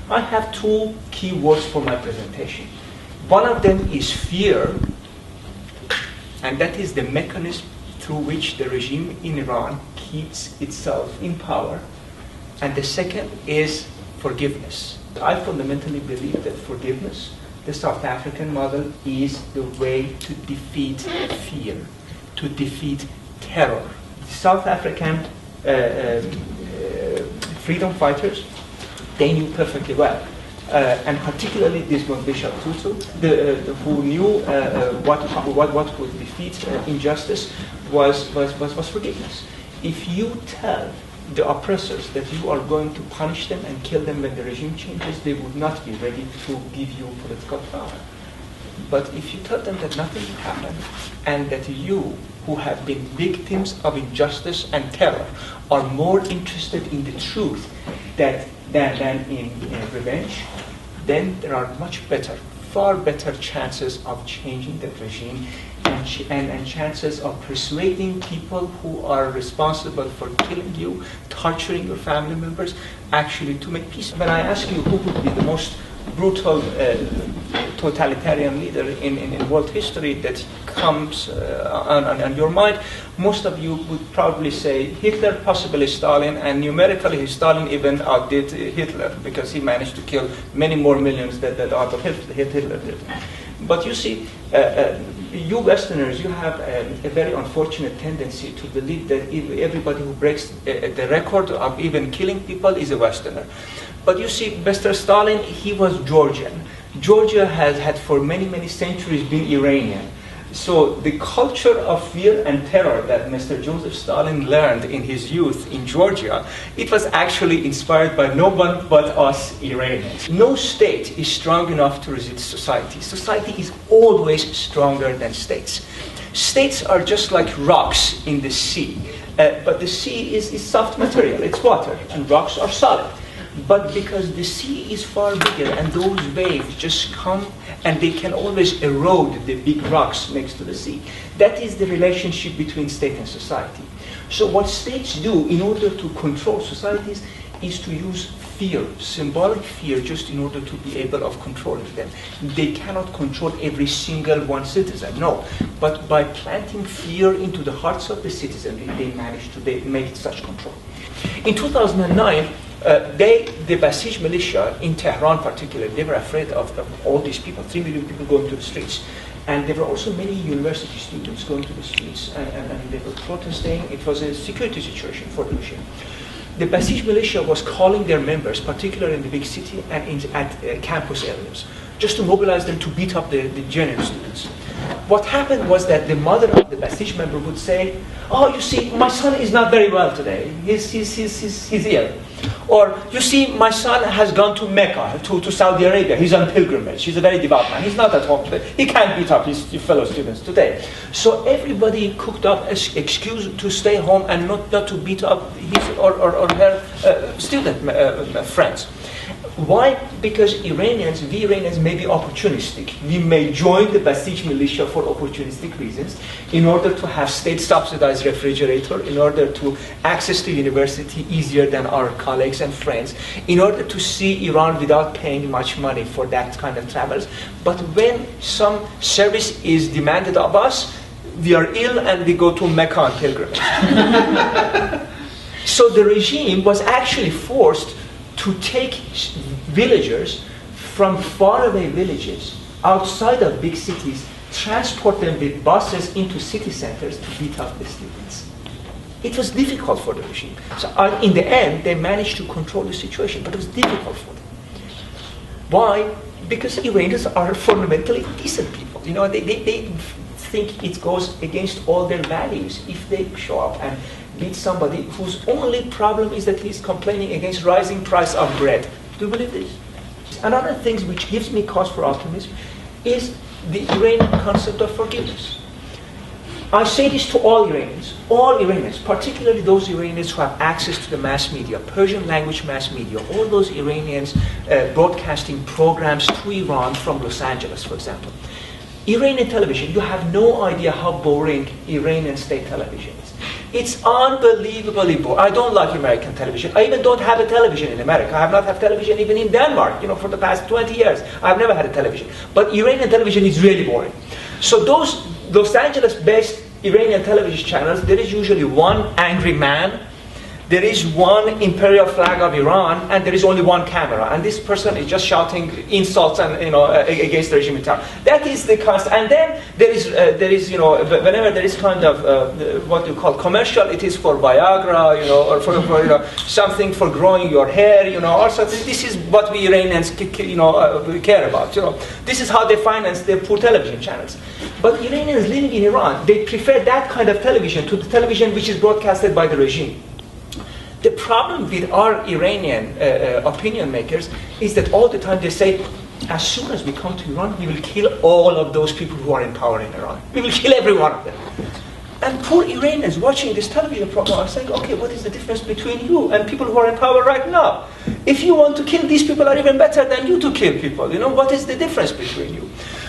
I have two key words for my presentation. One of them is fear, and that is the mechanism through which the regime in Iran keeps itself in power. And the second is forgiveness. I fundamentally believe that forgiveness, the South African model, is the way to defeat fear, to defeat terror. The South African freedom fighters, they knew perfectly well, and particularly Desmond Bishop Tutu, who knew what would defeat injustice was forgiveness. If you tell the oppressors that you are going to punish them and kill them when the regime changes, they would not be ready to give you political power. But if you tell them that nothing will happen, and that you, who have been victims of injustice and terror, are more interested in the truth than in revenge, then there are much better, far better chances of changing that regime and chances of persuading people who are responsible for killing you, torturing your family members, actually to make peace. When I ask you who would be the most brutal totalitarian leader in world history that comes on your mind, most of you would probably say Hitler, possibly Stalin, and numerically Stalin even outdid Hitler because he managed to kill many more millions than Adolf Hitler did. But you see, you Westerners, you have a very unfortunate tendency to believe that everybody who breaks the record of even killing people is a Westerner. But you see, Mr. Stalin, he was Georgian. Georgia has had for many, many centuries been Iranian. So the culture of fear and terror that Mr. Joseph Stalin learned in his youth in Georgia, it was actually inspired by no one but us Iranians. No state is strong enough to resist society. Society is always stronger than states. States are just like rocks in the sea, but the sea is soft material, it's water, and rocks are solid. But because the sea is far bigger and those waves just come and they can always erode the big rocks next to the sea. That is the relationship between state and society. So what states do in order to control societies is to use fear, symbolic fear, just in order to be able of controlling them. They cannot control every single one citizen, no. But by planting fear into the hearts of the citizen, they manage to make such control. In 2009, the Basij militia in Tehran particularly, they were afraid of all these people, 3 million people going to the streets. And there were also many university students going to the streets and they were protesting. It was a security situation for the regime. The Basij militia was calling their members, particularly in the big city and at campus areas, just to mobilize them to beat up the general students. What happened was that the mother of the Basij member would say, "Oh, you see, my son is not very well today. He's ill." Or, "You see, my son has gone to Mecca, to Saudi Arabia. He's on pilgrimage. He's a very devout man. He's not at home today. He can't beat up his fellow students today." So everybody cooked up an excuse to stay home and not to beat up his or her student friends. Why? Because we Iranians may be opportunistic. We may join the Basij militia for opportunistic reasons, in order to have state-subsidized refrigerator, in order to access to university easier than our colleagues and friends, in order to see Iran without paying much money for that kind of travels. But when some service is demanded of us, we are ill and we go to Mecca on pilgrimage. So the regime was actually forced to take villagers from faraway villages outside of big cities, transport them with buses into city centers to beat up the students. It was difficult for the regime. So in the end, they managed to control the situation, but it was difficult for them. Why? Because Iranians are fundamentally decent people. You know, they think it goes against all their values if they show up and beat somebody whose only problem is that he's complaining against rising price of bread. Do you believe this? Another thing which gives me cause for optimism is the Iranian concept of forgiveness. I say this to all Iranians, particularly those Iranians who have access to the mass media, Persian language mass media, all those Iranians broadcasting programs to Iran from Los Angeles, for example. Iranian television, you have no idea how boring Iranian state television is. It's unbelievably boring. I don't like American television. I even don't have a television in America. I have not had television even in Denmark, for the past 20 years. I've never had a television. But Iranian television is really boring. So those Los Angeles-based Iranian television channels, there is usually one angry man, there is one imperial flag of Iran, and there is only one camera. And this person is just shouting insults and against the regime in town. That is the constant. And then there is whenever there is kind of what you call commercial, it is for Viagra, or for something for growing your hair, Also, this is what we Iranians care about. This is how they finance their poor television channels. But Iranians living in Iran, they prefer that kind of television to the television which is broadcasted by the regime. The problem with our Iranian opinion makers is that all the time they say, as soon as we come to Iran, we will kill all of those people who are in power in Iran. We will kill every one of them. And poor Iranians watching this television program are saying, okay, what is the difference between you and people who are in power right now? If you want to kill these people are even better than you to kill people. What is the difference between you?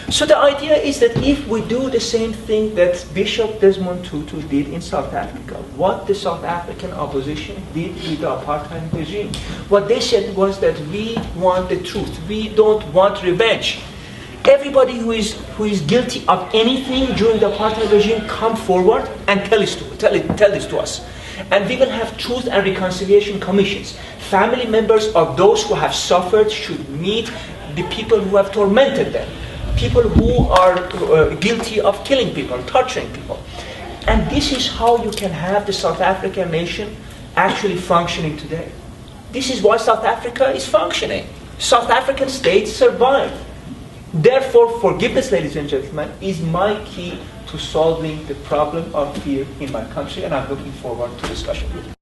So the idea is that if we do the same thing that Bishop Desmond Tutu did in South Africa, what the South African opposition did with the apartheid regime, what they said was that we want the truth. We don't want revenge. Everybody who is guilty of anything during the apartheid regime, come forward and tell this to us. And we will have truth and reconciliation commissions. Family members of those who have suffered should meet the people who have tormented them. People who are guilty of killing people, torturing people. And this is how you can have the South African nation actually functioning today. This is why South Africa is functioning. South African state survived. Therefore, forgiveness, ladies and gentlemen, is my key to solving the problem of fear in my country, and I'm looking forward to discussion with you.